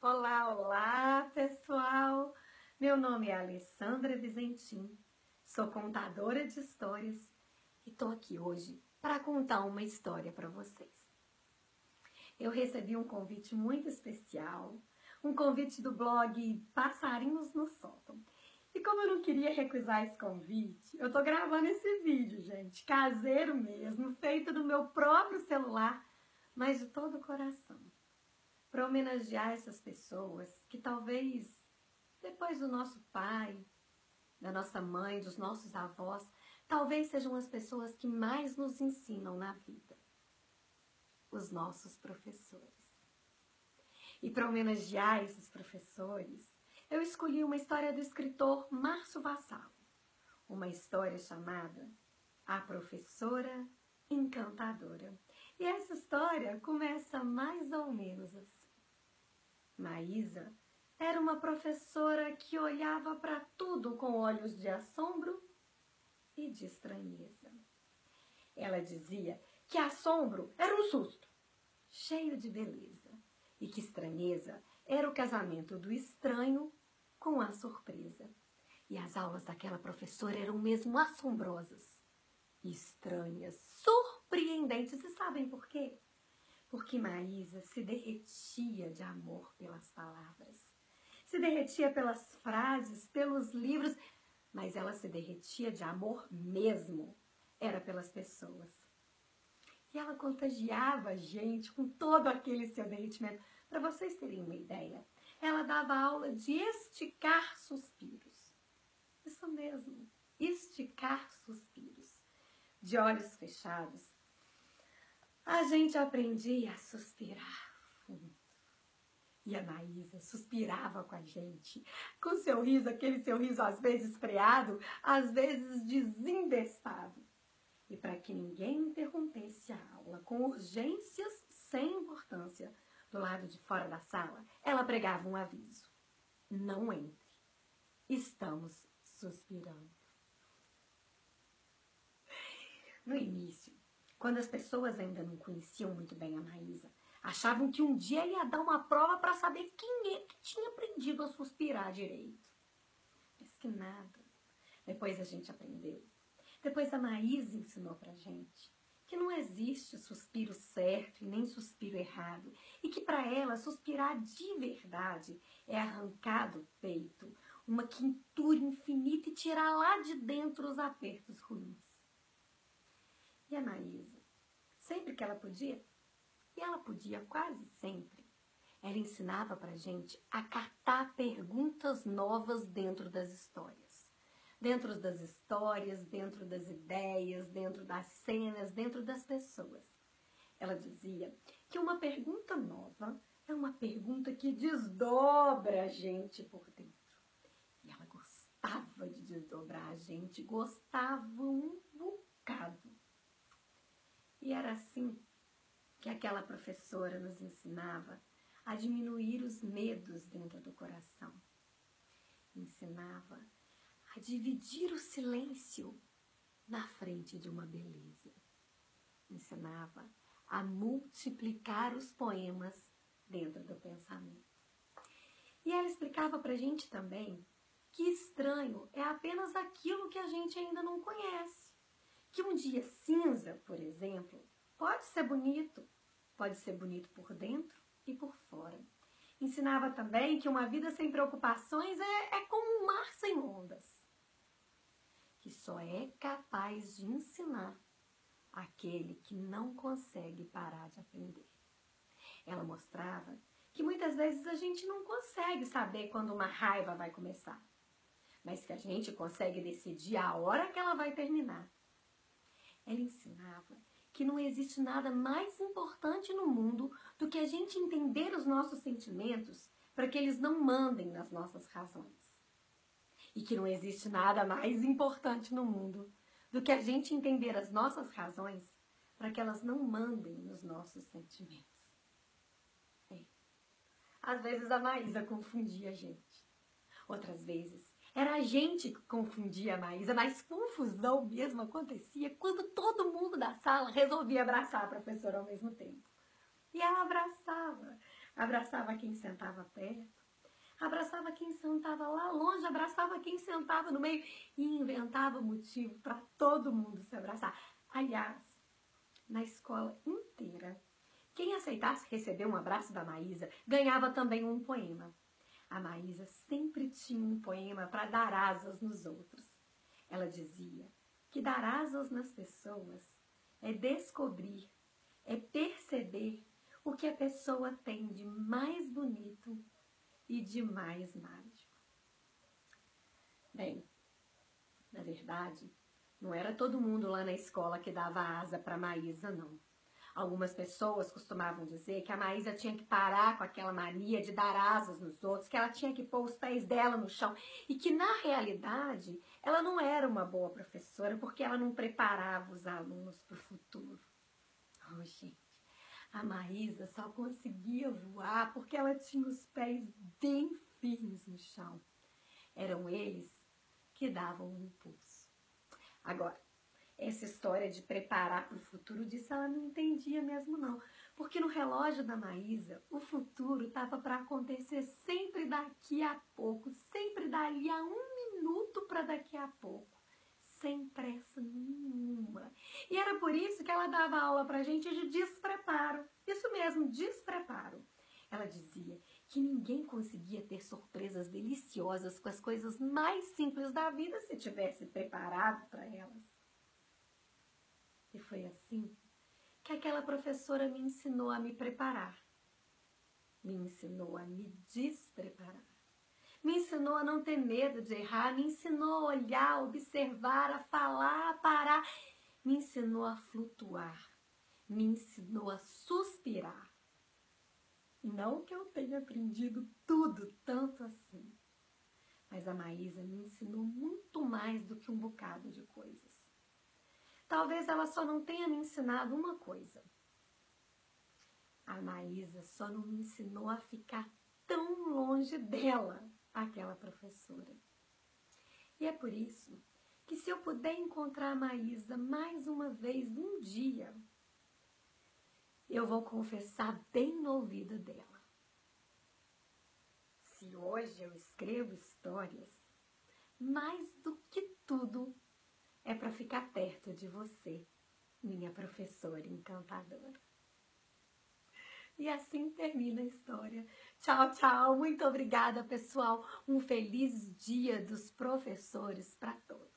Olá, olá, pessoal! Meu nome é Alessandra Vizentim, sou contadora de histórias e tô aqui hoje para contar uma história para vocês. Eu recebi um convite muito especial, um convite do blog Passarinhos no Sótão. E como eu não queria recusar esse convite, eu tô gravando esse vídeo, gente, caseiro mesmo, feito no meu próprio celular, mas de todo o coração. Para homenagear essas pessoas que talvez, depois do nosso pai, da nossa mãe, dos nossos avós, talvez sejam as pessoas que mais nos ensinam na vida. Os nossos professores. E para homenagear esses professores, eu escolhi uma história do escritor Márcio Vassalo. Uma história chamada A Professora Encantadora. E essa história começa mais ou menos assim. Maísa era uma professora que olhava para tudo com olhos de assombro e de estranheza. Ela dizia que assombro era um susto, cheio de beleza, e que estranheza era o casamento do estranho com a surpresa. E as aulas daquela professora eram mesmo assombrosas, estranhas, surpreendentes. E sabem por quê? Porque Maísa se derretia de amor pelas palavras, se derretia pelas frases, pelos livros, mas ela se derretia de amor mesmo, era pelas pessoas. E ela contagiava a gente com todo aquele seu derretimento. Para vocês terem uma ideia, ela dava aula de esticar suspiros. Isso mesmo, esticar suspiros. De olhos fechados, a gente aprendia a suspirar fundo. E a Maísa suspirava com a gente, com seu riso, aquele seu riso às vezes freado, às vezes desembestado. E para que ninguém interrompesse a aula com urgências sem importância, do lado de fora da sala, ela pregava um aviso. Não entre. Estamos suspirando. No início, quando as pessoas ainda não conheciam muito bem a Maísa, achavam que um dia ele ia dar uma prova para saber quem é que tinha aprendido a suspirar direito. Mas que nada. Depois a gente aprendeu. Depois a Maísa ensinou pra gente que não existe suspiro certo e nem suspiro errado. E que para ela suspirar de verdade é arrancar do peito uma quintura infinita e tirar lá de dentro os apertos ruins. E a Maísa, sempre que ela podia, e ela podia quase sempre, ela ensinava pra gente a catar perguntas novas dentro das histórias. Dentro das histórias, dentro das ideias, dentro das cenas, dentro das pessoas. Ela dizia que uma pergunta nova é uma pergunta que desdobra a gente por dentro. E ela gostava de desdobrar a gente, gostava um bocado. E era assim que aquela professora nos ensinava a diminuir os medos dentro do coração. Ensinava a dividir o silêncio na frente de uma beleza. Ensinava a multiplicar os poemas dentro do pensamento. E ela explicava pra gente também que estranho é apenas aquilo que a gente ainda não conhece. Que um dia cinza, por exemplo, pode ser bonito por dentro e por fora. Ensinava também que uma vida sem preocupações é como um mar sem ondas, que só é capaz de ensinar aquele que não consegue parar de aprender. Ela mostrava que muitas vezes a gente não consegue saber quando uma raiva vai começar, mas que a gente consegue decidir a hora que ela vai terminar. Ela ensinava que não existe nada mais importante no mundo do que a gente entender os nossos sentimentos para que eles não mandem nas nossas razões. E que não existe nada mais importante no mundo do que a gente entender as nossas razões para que elas não mandem nos nossos sentimentos. Às vezes a Maísa confundia a gente. Outras vezes era a gente que confundia a Maísa, mas confusão mesmo acontecia quando todo mundo da sala resolvia abraçar a professora ao mesmo tempo. E ela abraçava abraçava quem sentava perto, abraçava quem sentava lá longe, abraçava quem sentava no meio e inventava motivo para todo mundo se abraçar. Aliás, na escola inteira, quem aceitasse receber um abraço da Maísa ganhava também um poema. A Maísa sempre tinha um poema para dar asas nos outros. Ela dizia que dar asas nas pessoas é descobrir, é perceber o que a pessoa tem de mais bonito e de mais mágico. Bem, na verdade, não era todo mundo lá na escola que dava asa para Maísa, não. Algumas pessoas costumavam dizer que a Maísa tinha que parar com aquela mania de dar asas nos outros, que ela tinha que pôr os pés dela no chão e que, na realidade, ela não era uma boa professora porque ela não preparava os alunos para o futuro. Oh, gente, a Maísa só conseguia voar porque ela tinha os pés bem firmes no chão. Eram eles que davam o impulso. Agora, essa história de preparar para o futuro, disso ela não entendia mesmo não. Porque no relógio da Maísa, o futuro estava para acontecer sempre daqui a pouco, sempre dali a 1 minuto para daqui a pouco, sem pressa nenhuma. E era por isso que ela dava aula para a gente de despreparo. Isso mesmo, despreparo. Ela dizia que ninguém conseguia ter surpresas deliciosas com as coisas mais simples da vida se tivesse preparado para elas. E foi assim que aquela professora me ensinou a me preparar, me ensinou a me despreparar, me ensinou a não ter medo de errar, me ensinou a olhar, a observar, a falar, a parar, me ensinou a flutuar, me ensinou a suspirar. Não que eu tenha aprendido tudo tanto assim, mas a Maísa me ensinou muito mais do que um bocado de coisas. Talvez ela só não tenha me ensinado uma coisa. A Maísa só não me ensinou a ficar tão longe dela, aquela professora. E é por isso que se eu puder encontrar a Maísa mais uma vez um dia, eu vou confessar bem no ouvido dela. Se hoje eu escrevo histórias, mais do que tudo, é para ficar perto de você, minha professora encantadora. E assim termina a história. Tchau, tchau. Muito obrigada, pessoal. Um feliz Dia dos Professores para todos.